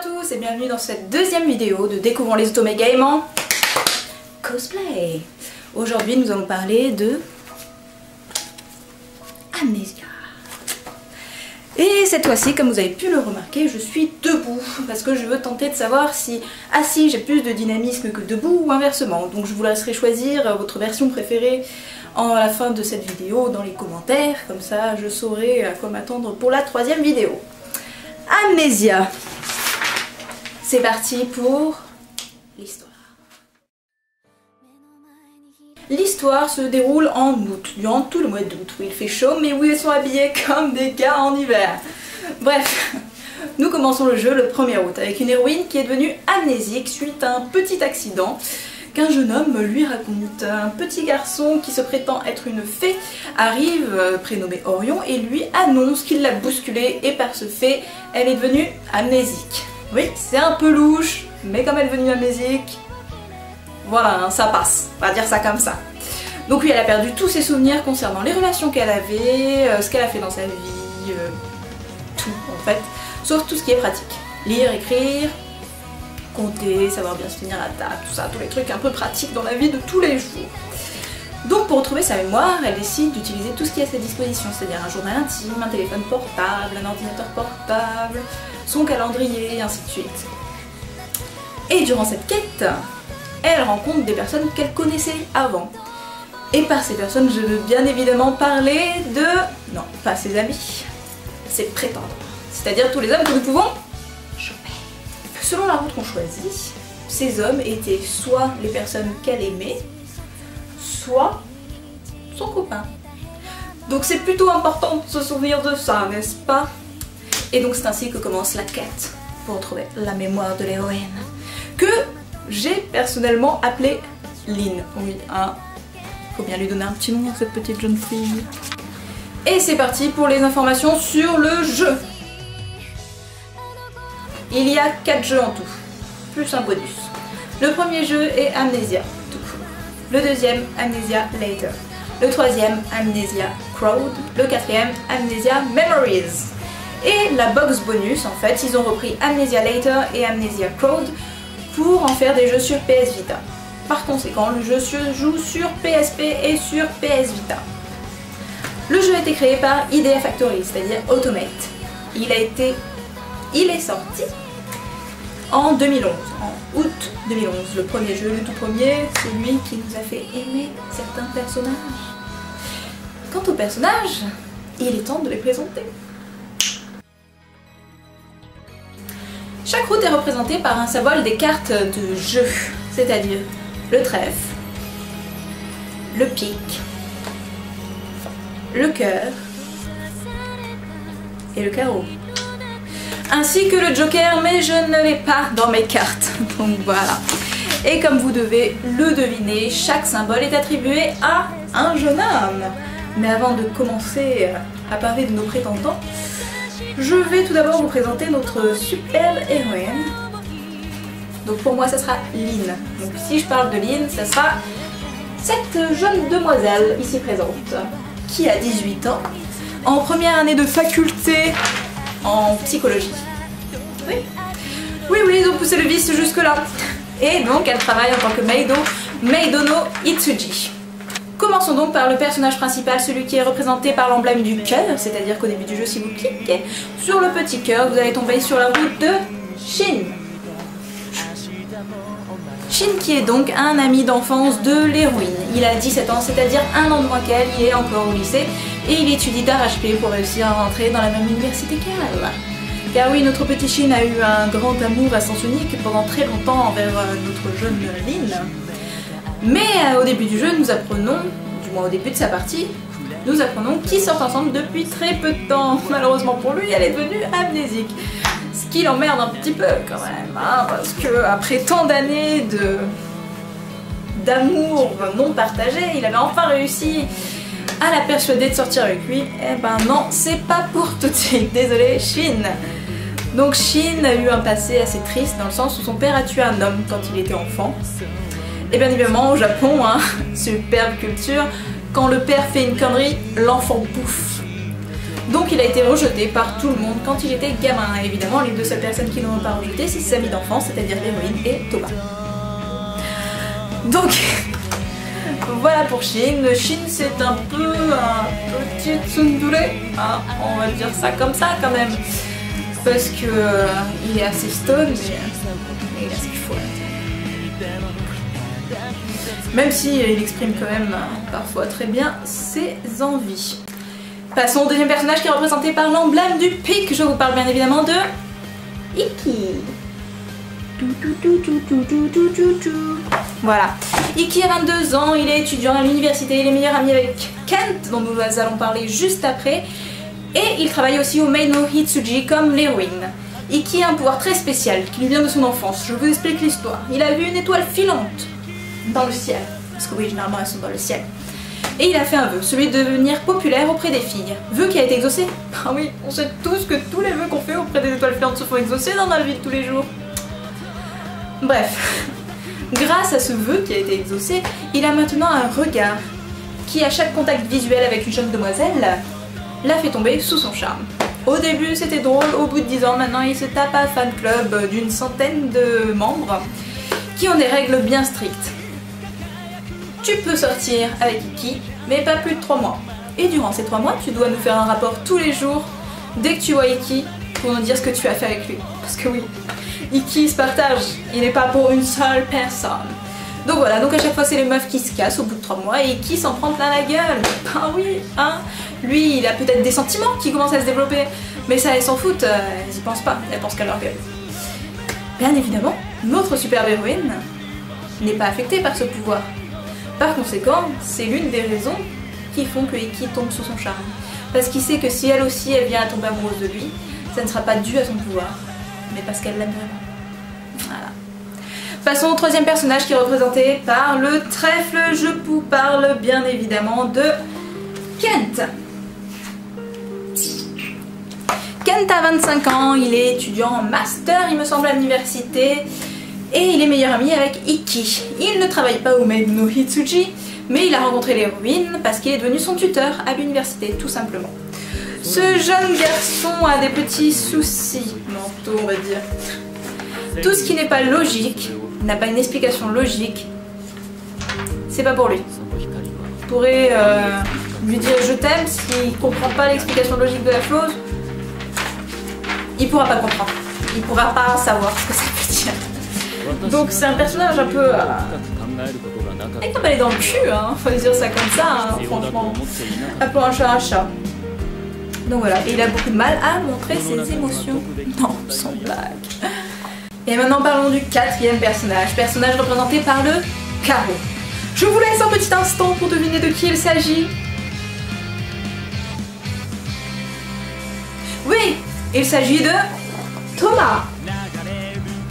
tous et bienvenue dans cette deuxième vidéo de Découvrons les Automé Games en cosplay. Aujourd'hui nous allons parler de Amnesia. Et cette fois-ci, comme vous avez pu le remarquer, je suis debout parce que je veux tenter de savoir si assis j'ai plus de dynamisme que debout ou inversement. Donc je vous laisserai choisir votre version préférée à la fin de cette vidéo dans les commentaires, comme ça je saurai à quoi m'attendre pour la troisième vidéo. Amnesia. C'est parti pour l'histoire. L'histoire se déroule en août, durant tout le mois d'août, où il fait chaud mais où ils sont habillés comme des gars en hiver. Bref, nous commençons le jeu le 1er août avec une héroïne qui est devenue amnésique suite à un petit accident qu'un jeune homme lui raconte. Un petit garçon qui se prétend être une fée arrive, prénommé Orion, et lui annonce qu'il l'a bousculée et par ce fait, elle est devenue amnésique. Oui, c'est un peu louche, mais comme elle est devenue amnésique, voilà, ça passe, on va dire ça comme ça. Donc oui, elle a perdu tous ses souvenirs concernant les relations qu'elle avait, ce qu'elle a fait dans sa vie, tout en fait, sauf tout ce qui est pratique. Lire, écrire, compter, savoir bien se tenir à table, tout ça, tous les trucs un peu pratiques dans la vie de tous les jours. Donc pour retrouver sa mémoire, elle décide d'utiliser tout ce qui est à sa disposition, c'est-à-dire un journal intime, un téléphone portable, un ordinateur portable, son calendrier, et ainsi de suite. Et durant cette quête, elle rencontre des personnes qu'elle connaissait avant. Et par ces personnes, je veux bien évidemment parler de... non, pas ses amis, ses prétendants. C'est-à-dire tous les hommes que nous pouvons choper. Selon la route qu'on choisit, ces hommes étaient soit les personnes qu'elle aimait, soit son copain. Donc c'est plutôt important de se souvenir de ça, n'est-ce pas? Et donc c'est ainsi que commence la quête pour retrouver la mémoire de l'héroïne, que j'ai personnellement appelée Lynn. Oui, hein, faut bien lui donner un petit nom à cette petite jeune fille. Et c'est parti pour les informations sur le jeu. Il y a 4 jeux en tout, plus un bonus. Le premier jeu est Amnesia, tout court. Le deuxième, Amnesia Later. Le troisième, Amnesia Crowd. Le quatrième, Amnesia Memories. Et la box bonus, en fait, ils ont repris Amnesia Later et Amnesia Crowd pour en faire des jeux sur PS Vita. Par conséquent, le jeu se joue sur PSP et sur PS Vita. Le jeu a été créé par Idea Factory, c'est-à-dire Automate. Il est sorti en 2011, en août 2011. Le premier jeu, le tout premier, celui qui nous a fait aimer certains personnages. Quant aux personnages, il est temps de les présenter. Chaque route est représentée par un symbole des cartes de jeu, c'est-à-dire le trèfle, le pic, le cœur et le carreau. Ainsi que le joker, mais je ne l'ai pas dans mes cartes, donc voilà. Et comme vous devez le deviner, chaque symbole est attribué à un jeune homme. Mais avant de commencer à parler de nos prétendants, je vais tout d'abord vous présenter notre super héroïne. Donc pour moi ça sera Lynn. Donc si je parle de Lynn, ça sera cette jeune demoiselle ici présente, qui a 18 ans, en première année de faculté en psychologie. Oui, oui, oui, ils ont poussé le vice jusque là. Et donc elle travaille en tant que Meido no Itsuji. Commençons donc par le personnage principal, celui qui est représenté par l'emblème du cœur, c'est-à-dire qu'au début du jeu, si vous cliquez sur le petit cœur, vous allez tomber sur la route de Shin. Shin qui est donc un ami d'enfance de l'héroïne. Il a 17 ans, c'est-à-dire un an de moins qu'elle, il est encore au lycée et il étudie d'arrache-pied pour réussir à rentrer dans la même université qu'elle. Car oui, notre petit Shin a eu un grand amour à sens unique pendant très longtemps envers notre jeune Lynn. Mais au début du jeu, nous apprenons, du moins au début de sa partie, nous apprenons qu'ils sortent ensemble depuis très peu de temps. Malheureusement pour lui, elle est devenue amnésique. Ce qui l'emmerde un petit peu quand même, hein, parce que après tant d'années d'amour non partagé, il avait enfin réussi à la persuader de sortir avec lui. Eh ben non, c'est pas pour tout de suite, désolé Shin. Donc Shin a eu un passé assez triste dans le sens où son père a tué un homme quand il était enfant. Et bien évidemment au Japon, hein, superbe culture, quand le père fait une connerie, l'enfant bouffe. Donc il a été rejeté par tout le monde quand il était gamin. Et évidemment, les deux seules personnes qui ne l'ont pas rejeté, c'est ses amis d'enfance, c'est-à-dire l'héroïne et Thomas. Donc, voilà pour Shin. Shin, c'est un peu un petit tsundere, hein, on va dire ça comme ça quand même. Parce que il est assez stone, mais il a ce qu'il faut. Même si il exprime quand même parfois très bien ses envies. Passons au deuxième personnage qui est représenté par l'emblème du pic. Je vous parle bien évidemment de Ikki. Voilà. Ikki a 22 ans, il est étudiant à l'université, il est meilleur ami avec Kent, dont nous allons parler juste après. Et il travaille aussi au Mei no Hitsuji comme l'héroïne. Ikki a un pouvoir très spécial qui lui vient de son enfance. Je vous explique l'histoire. Il a vu une étoile filante dans le ciel. Parce que oui, généralement elles sont dans le ciel. Et il a fait un vœu, celui de devenir populaire auprès des filles. Vœu qui a été exaucé. Ah oui, on sait tous que tous les vœux qu'on fait auprès des étoiles filantes se font exaucer dans la vie de tous les jours. Bref, grâce à ce vœu qui a été exaucé, il a maintenant un regard qui, à chaque contact visuel avec une jeune demoiselle, l'a fait tomber sous son charme. Au début c'était drôle, au bout de 10 ans maintenant il se tape un fan club d'une centaine de membres qui ont des règles bien strictes. Tu peux sortir avec Ikki, mais pas plus de 3 mois. Et durant ces 3 mois, tu dois nous faire un rapport tous les jours, dès que tu vois Ikki, pour nous dire ce que tu as fait avec lui. Parce que oui, Ikki se partage, il n'est pas pour une seule personne. Donc voilà, donc à chaque fois c'est les meufs qui se cassent au bout de 3 mois et Ikki s'en prend plein la gueule. Ah oui, hein. Lui, il a peut-être des sentiments qui commencent à se développer, mais ça, elles s'en foutent, elles y pensent pas, elles pensent qu'à leur gueule. Bien évidemment, notre superbe héroïne n'est pas affectée par ce pouvoir. Par conséquent, c'est l'une des raisons qui font que Ikki tombe sous son charme. Parce qu'il sait que si elle aussi elle vient à tomber amoureuse de lui, ça ne sera pas dû à son pouvoir, mais parce qu'elle l'aime vraiment. Voilà. Passons au troisième personnage qui est représenté par le trèfle. Je vous parle bien évidemment de Kent. Kent a 25 ans, il est étudiant en master, il me semble, à l'université. Et il est meilleur ami avec Ikki. Il ne travaille pas au Mei no Hitsuji, mais il a rencontré l'héroïne parce qu'il est devenu son tuteur à l'université, tout simplement. Ce jeune garçon a des petits soucis mentaux, on va dire. Tout ce qui n'est pas logique, n'a pas une explication logique, c'est pas pour lui. On pourrait lui dire je t'aime, s'il ne comprend pas l'explication logique de la chose, il pourra pas comprendre. Il pourra pas savoir ce que ça veut dire. Donc c'est un personnage un peu... avec un balai dans le cul, hein, faut dire ça comme ça, hein, franchement. Un peu un chat. Donc voilà, et il a beaucoup de mal à montrer ses émotions. Non, sans blague. Et maintenant parlons du quatrième personnage. Personnage représenté par le carreau. Je vous laisse un petit instant pour deviner de qui il s'agit. Oui, il s'agit de Thomas.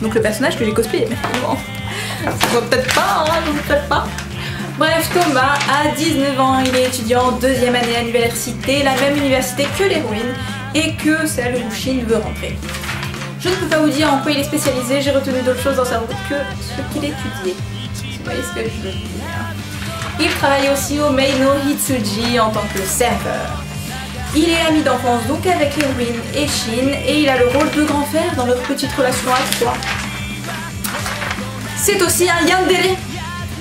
Donc le personnage que j'ai cosplayé, mais bon, ça va peut-être pas, hein, peut-être pas. Bref, Thomas a 19 ans, il est étudiant en 2e année à l'université, la même université que l'héroïne et que celle où Shin veut rentrer. Je ne peux pas vous dire en quoi il est spécialisé, j'ai retenu d'autres choses dans sa route que ce qu'il étudiait. Vous voyez ce que je veux dire. Il travaille aussi au Mei no Hitsuji en tant que serveur. Il est ami d'enfance donc avec l'héroïne et Shin et il a le rôle de grand frère dans leur petite relation à trois. C'est aussi un yandere.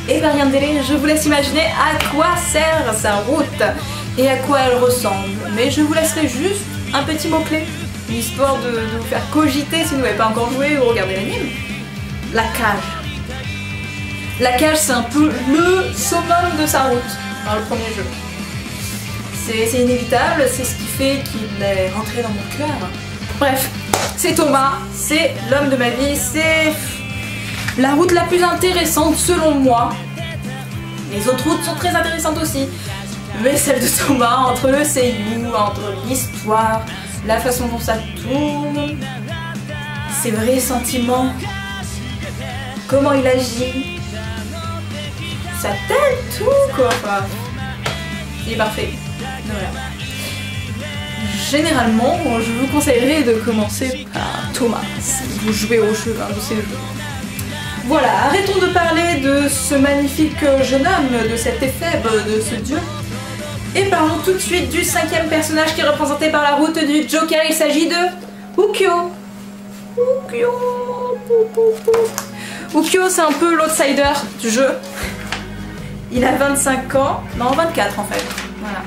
Et par yandere, je vous laisse imaginer à quoi sert sa route et à quoi elle ressemble. Mais je vous laisserai juste un petit mot-clé, histoire de vous faire cogiter si vous n'avez pas encore joué ou regardé l'anime. La cage. La cage, c'est un peu le summum de sa route dans le premier jeu. C'est inévitable, c'est ce qui fait qu'il est rentré dans mon cœur. Bref, c'est Thomas, c'est l'homme de ma vie, c'est la route la plus intéressante selon moi. Les autres routes sont très intéressantes aussi. Mais celle de Thomas, entre le seiyuu, entre l'histoire, la façon dont ça tourne, ses vrais sentiments, comment il agit, sa tête, tout quoi. Enfin, il est parfait. Voilà. Généralement, je vous conseillerais de commencer par Thomas si vous jouez au jeu, de ces jeux. Voilà, arrêtons de parler de ce magnifique jeune homme, de cet éphèbe, de ce dieu, Et parlons tout de suite du 5e personnage qui est représenté par la route du Joker. Il s'agit de Ukyo. Ukyo, c'est un peu l'outsider du jeu. Il a 25 ans, non 24 en fait. Voilà,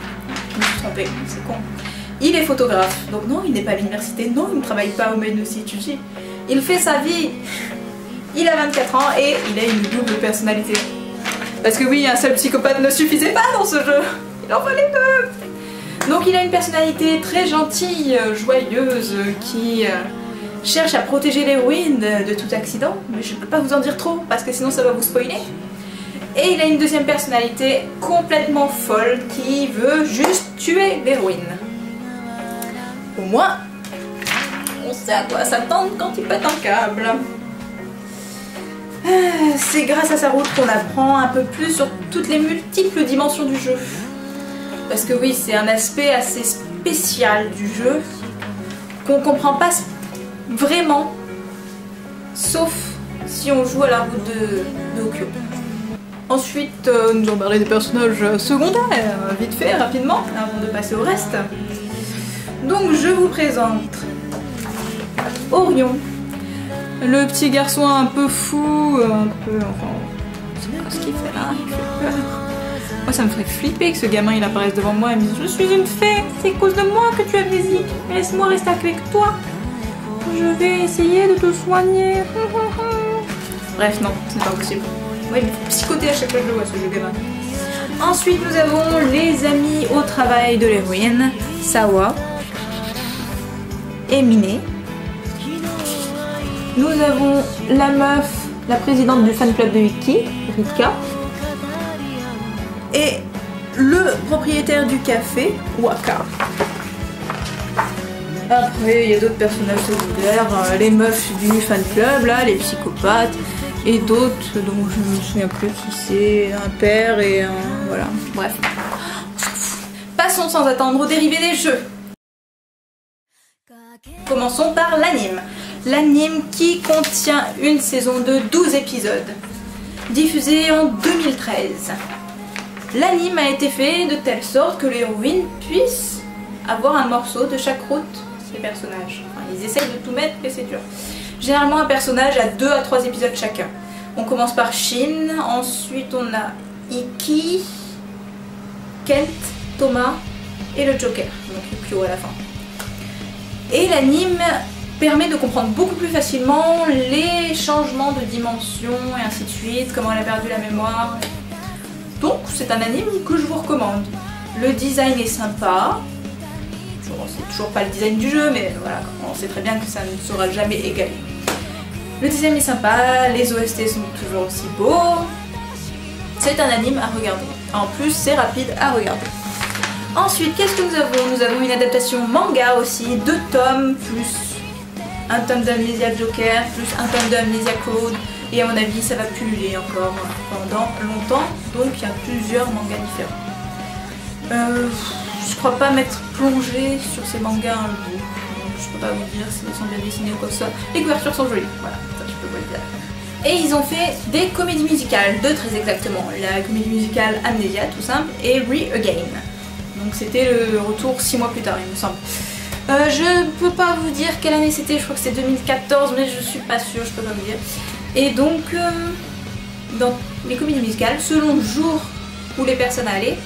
je me suis trompée, c'est con. Il est photographe, donc non, il n'est pas à l'université, non, il ne travaille pas au Maine City. Il fait sa vie. Il a 24 ans et il a une double personnalité. Parce que oui, un seul psychopathe ne suffisait pas dans ce jeu. Il en fallait deux. Donc il a une personnalité très gentille, joyeuse, qui cherche à protéger l'héroïne de tout accident. Mais je ne peux pas vous en dire trop, parce que sinon ça va vous spoiler. Et il a une deuxième personnalité complètement folle, qui veut juste tuer l'héroïne. Au moins, on sait à quoi s'attendre quand il pète un câble. C'est grâce à sa route qu'on apprend un peu plus sur toutes les multiples dimensions du jeu. Parce que oui, c'est un aspect assez spécial du jeu qu'on comprend pas vraiment, sauf si on joue à la route de Ukyo. Ensuite, nous allons parler des personnages secondaires, vite fait, rapidement, avant de passer au reste. Donc je vous présente Orion, le petit garçon un peu fou, un peu... enfin... je sais pas ce qu'il fait là, il fait peur. Moi ça me ferait flipper que ce gamin il apparaisse devant moi et me dise « Je suis une fée, c'est à cause de moi que tu es amnésique, laisse-moi rester avec toi, je vais essayer de te soigner. » Bref, non, c'est pas possible. Ouais, il me fait psychoter à chaque fois que je le vois ce jeu gamin. Ensuite nous avons les amis au travail de l'héroïne, Sawa et Miné. Nous avons la meuf, la présidente du fan club de Yuki, Rika. Et le propriétaire du café, Waka. Après, il y a d'autres personnages secondaires, les meufs du fan club, là, les psychopathes, et d'autres dont je ne me souviens plus qui c'est, un père et un... voilà, bref. Passons sans attendre aux dérivés des jeux. Commençons par l'anime. L'anime qui contient une saison de 12 épisodes, diffusée en 2013. L'anime a été fait de telle sorte que l'héroïne puisse avoir un morceau de chaque route des personnages. Enfin, ils essayent de tout mettre, mais c'est dur. Généralement, un personnage a 2 à 3 épisodes chacun. On commence par Shin, ensuite on a Iki, Kent, Thomas et le Joker, donc Ukyo à la fin. Et l'anime permet de comprendre beaucoup plus facilement les changements de dimension et ainsi de suite, comment elle a perdu la mémoire. Donc c'est un anime que je vous recommande. Le design est sympa. C'est toujours pas le design du jeu, mais voilà, on sait très bien que ça ne sera jamais égalé. Le design est sympa, les OST sont toujours aussi beaux. C'est un anime à regarder. En plus, c'est rapide à regarder. Ensuite, qu'est-ce que nous avons? Nous avons une adaptation manga aussi, 2 tomes, plus un tome d'Amnesia Joker, plus un tome d'Amnesia Code. Et à mon avis, ça va pulluler encore pendant longtemps. Donc il y a plusieurs mangas différents. Je crois pas m'être plongée sur ces mangas un jour. Je peux pas vous dire s'ils sont bien dessinés ou quoi que ce soit. Les couvertures sont jolies, voilà, ça je peux vous le dire. Et ils ont fait des comédies musicales, 2 très exactement. La comédie musicale Amnesia, tout simple, et Re-Again. Donc c'était le retour 6 mois plus tard, il me semble. Je peux pas vous dire quelle année c'était, je crois que c'est 2014, mais je suis pas sûre, je peux pas vous dire. Et donc, dans les comédies musicales, selon le jour où les personnes allaient,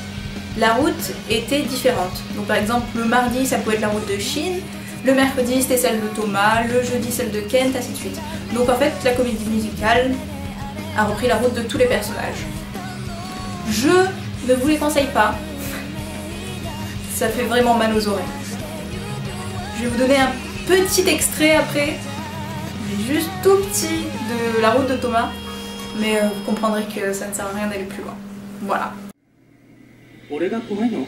la route était différente. Donc par exemple, le mardi, ça pouvait être la route de Shin, le mercredi, c'était celle de Thomas, le jeudi, celle de Kent, ainsi de suite. Donc en fait, la comédie musicale a repris la route de tous les personnages. Je ne vous les conseille pas. Ça fait vraiment mal aux oreilles. Je vais vous donner un petit extrait après, juste tout petit, de la route de Thomas, mais vous comprendrez que ça ne sert à rien d'aller plus loin. Voilà. 俺が怖いの？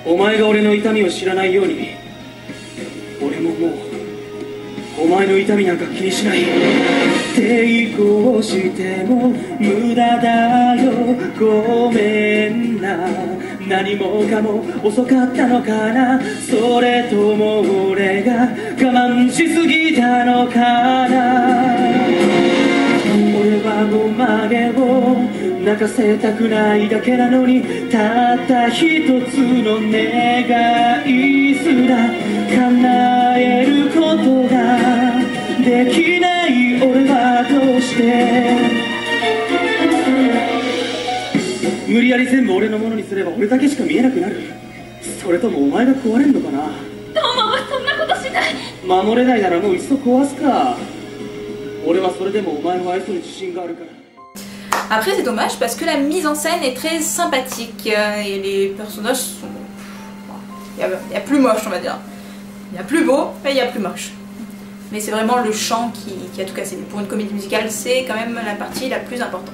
お前が俺の痛みを知らないように、俺ももうお前の痛みなんか気にしない。抵抗しても無駄だよ、ごめんな。何もかも遅かったのかな、それとも俺が我慢しすぎたのかな。俺はもう曲げを泣かせたくないだけなのにたった一つの願いすら叶えることができない俺はどうして無理やり全部俺のものにすれば俺だけしか見えなくなる。それともお前が壊れんのかな。トーマはそんなことしない。守れないならもう一度壊すか。俺はそれでもお前を愛する自信があるから。Après c'est dommage parce que la mise en scène est très sympathique et les personnages sont... Il y a plus moche on va dire. Il y a plus beau mais il y a plus moche. Mais c'est vraiment le chant qui a tout cassé. Pour une comédie musicale c'est quand même la partie la plus importante.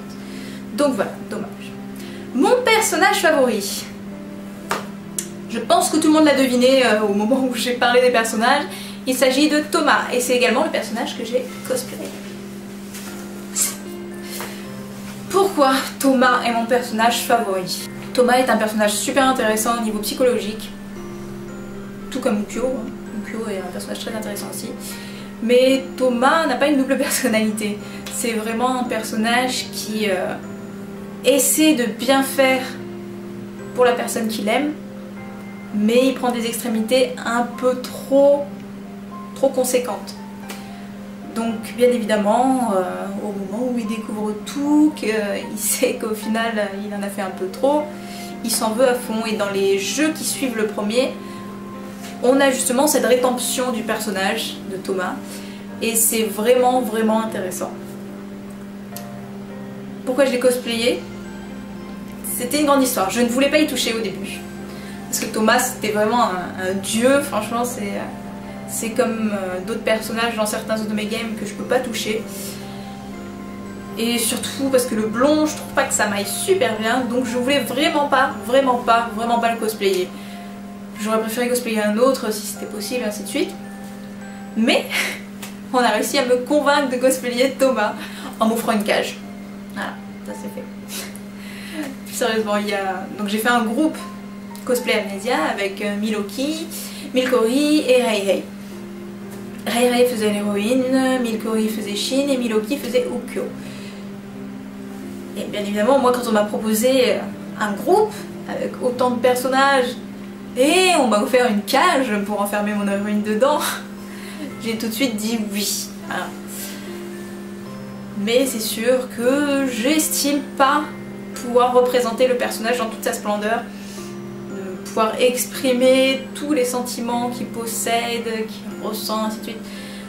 Donc voilà, dommage. Mon personnage favori. Je pense que tout le monde l'a deviné au moment où j'ai parlé des personnages. Il s'agit de Thomas et c'est également le personnage que j'ai cosplayé. Pourquoi Thomas est mon personnage favori? Thomas est un personnage super intéressant au niveau psychologique, tout comme Ukyo. Ukyo est un personnage très intéressant aussi. Mais Thomas n'a pas une double personnalité. C'est vraiment un personnage qui essaie de bien faire pour la personne qu'il aime, mais il prend des extrémités un peu trop conséquentes. Donc bien évidemment, au moment où il découvre tout, qu'il sait qu'au final il en a fait un peu trop, il s'en veut à fond. Et dans les jeux qui suivent le premier, on a justement cette rédemption du personnage de Thomas. Et c'est vraiment intéressant. Pourquoi je l'ai cosplayé? C'était une grande histoire. Je ne voulais pas y toucher au début. Parce que Thomas c'était vraiment un dieu, franchement c'est comme d'autres personnages dans certains Otome Games que je peux pas toucher. Et surtout parce que le blond, je trouve pas que ça m'aille super bien, donc je voulais vraiment pas le cosplayer. J'aurais préféré cosplayer un autre si c'était possible, ainsi de suite. Mais on a réussi à me convaincre de cosplayer Thomas en m'offrant une cage. Voilà, ça c'est fait. Plus sérieusement, donc j'ai fait un groupe cosplay Amnesia avec Miloki, Milkori et Rei. Rei faisait l'héroïne, Milkori faisait Shin et Miloki faisait Ukyo. Et bien évidemment, moi quand on m'a proposé un groupe avec autant de personnages et on m'a offert une cage pour enfermer mon héroïne dedans, j'ai tout de suite dit oui. Voilà. Mais c'est sûr que j'estime pas pouvoir représenter le personnage dans toute sa splendeur, pouvoir exprimer tous les sentiments qu'il possède, qu'il ressent, ainsi de suite.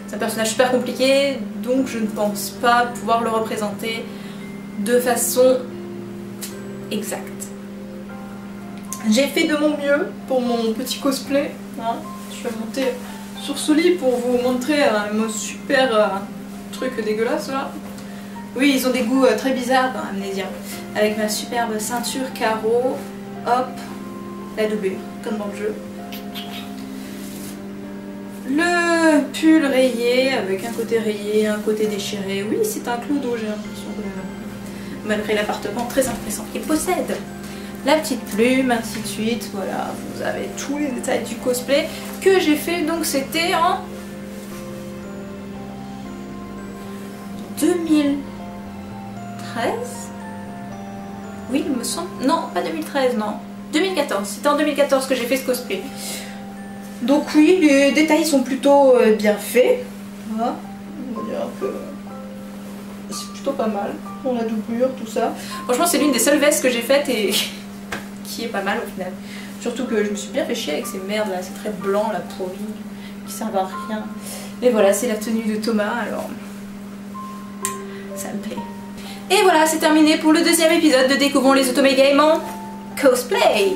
C'est un personnage super compliqué, donc je ne pense pas pouvoir le représenter de façon exacte. J'ai fait de mon mieux pour mon petit cosplay. Hein. Je vais monter sur ce lit pour vous montrer mon super truc dégueulasse là. Oui, ils ont des goûts très bizarres dans Amnesia. Avec ma superbe ceinture carreau, hop, la doublure, comme dans le jeu. Le pull rayé, avec un côté rayé, un côté déchiré. Oui, c'est un clodo, j'ai l'impression, malgré l'appartement très intéressant qu'il possède. La petite plume, ainsi de suite. Voilà, vous avez tous les détails du cosplay que j'ai fait. Donc c'était en 2013. Oui, il me semble. Non, pas 2013, non. 2014. C'était en 2014 que j'ai fait ce cosplay. Donc oui, les détails sont plutôt bien faits. Voilà. On va dire que c'est plutôt pas mal. Pour la doublure, tout ça. Franchement, c'est l'une des seules vestes que j'ai faites et qui est pas mal au final. Surtout que je me suis bien fait chier avec ces merdes là. C'est très blanc, là, pourri, qui servent à rien. Mais voilà, c'est la tenue de Thomas, alors ça me plaît. Et voilà, c'est terminé pour le deuxième épisode de Découvrons les Otome Games en cosplay.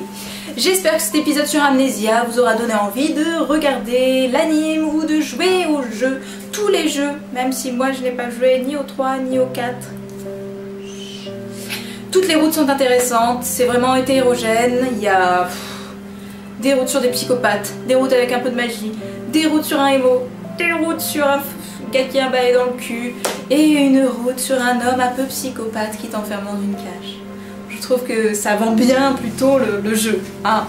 J'espère que cet épisode sur Amnesia vous aura donné envie de regarder l'anime ou de jouer aux jeux, tous les jeux, même si moi je n'ai pas joué ni au 3 ni au 4. Toutes les routes sont intéressantes, c'est vraiment hétérogène, il y a des routes sur des psychopathes, des routes avec un peu de magie, des routes sur un émo, des routes sur un gars qui a un balai dans le cul, et une route sur un homme un peu psychopathe qui t'enferme dans une cage. Je trouve que ça vend bien plutôt le jeu. Hein.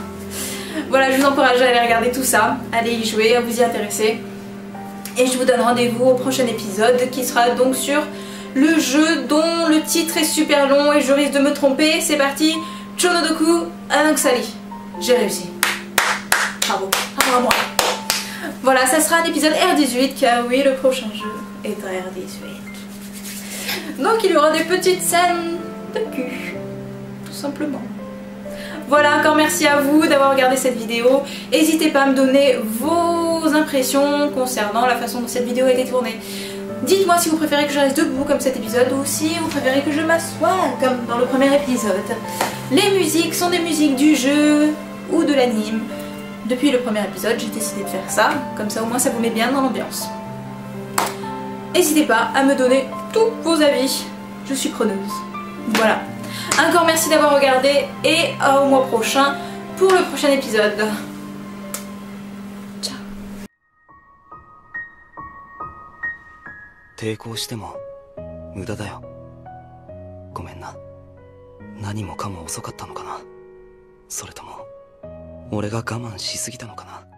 Voilà, je vous encourage à aller regarder tout ça, à aller y jouer, à vous y intéresser. Et je vous donne rendez-vous au prochain épisode qui sera donc sur le jeu dont le titre est super long et je risque de me tromper. C'est parti, Chonodoku Anaxali. J'ai réussi. Bravo, bravo à moi. Voilà, ça sera un épisode R18 car oui, le prochain jeu est un R18. Donc il y aura des petites scènes de cul, tout simplement. Voilà, encore merci à vous d'avoir regardé cette vidéo. N'hésitez pas à me donner vos impressions concernant la façon dont cette vidéo a été tournée. Dites-moi si vous préférez que je reste debout comme cet épisode ou si vous préférez que je m'assoie comme dans le premier épisode. Les musiques sont des musiques du jeu ou de l'anime. Depuis le premier épisode, j'ai décidé de faire ça, comme ça au moins ça vous met bien dans l'ambiance. N'hésitez pas à me donner tous vos avis, je suis preneuse. Voilà. Encore merci d'avoir regardé et au mois prochain pour le prochain épisode. Ciao. 抵抗しても無駄だよ。ごめんな。何もかも遅かったのかな。それとも俺が我慢しすぎたのかな。